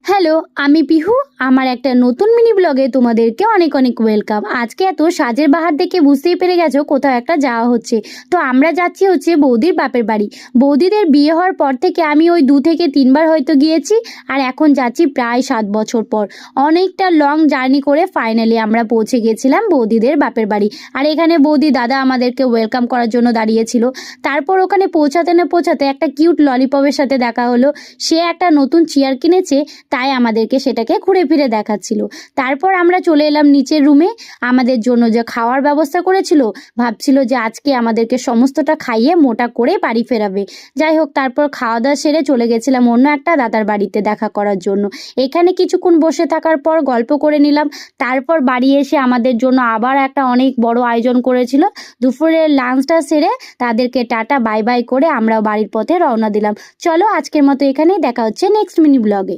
Hello, আমি পিহু। আমার একটা নতুন মিনি ব্লগে তোমাদেরকে অনেক অনেক ওয়েলকাম। আজকে এত সাজের বাহার দেখে বুঝতেই পেরে গেছো কোথাও একটা যাওয়া হচ্ছে। তো আমরা যাচ্ছি হচ্ছে বৌদির বাপের বাড়ি। বৌদিদের বিয়ে হওয়ার পর থেকে আমি ওই 2 থেকে 3 বার হয়তো গিয়েছি, আর এখন যাচ্ছি প্রায় 7 বছর পর। অনেকটা লং জার্নি করে ফাইনালি আমরা পৌঁছে গেছিলাম বৌদিদের বাপের বাড়ি। আর এখানে বৌদি দাদা আমাদেরকে ওয়েলকাম করার জন্য দাঁড়িয়েছিল। তারপর ওখানে পৌঁছাতে না পৌঁছাতে একটা কিউট ললিপপের সাথে দেখা হলো। সে একটা নতুন চেয়ার কিনেছে, তাই আমাদেরকে সেটাকে ঘুরে ফিরে দেখাচ্ছিল। তারপর আমরা চলে এলাম নিচের রুমে। আমাদের জন্য যে খাওয়ার ব্যবস্থা করেছিল, ভাবছিল যে আজকে আমাদেরকে সমস্তটা খাইয়ে মোটা করে বাড়ি ফেরাবে। যাই হোক, তারপর খাওয়া দাওয়া সেরে চলে গেছিলাম অন্য একটা দাদার বাড়িতে দেখা করার জন্য। এখানে কিছুক্ষণ বসে থাকার পর গল্প করে নিলাম। তারপর বাড়ি এসে আমাদের জন্য আবার একটা অনেক বড় আয়োজন করেছিল। দুপুরের লাঞ্চটা সেরে তাদেরকে টাটা বাই বাই করে আমরা বাড়ির পথে রওনা দিলাম। চলো, আজকের মতো এখানেই, দেখা হচ্ছে নেক্সট মিনি ব্লগে।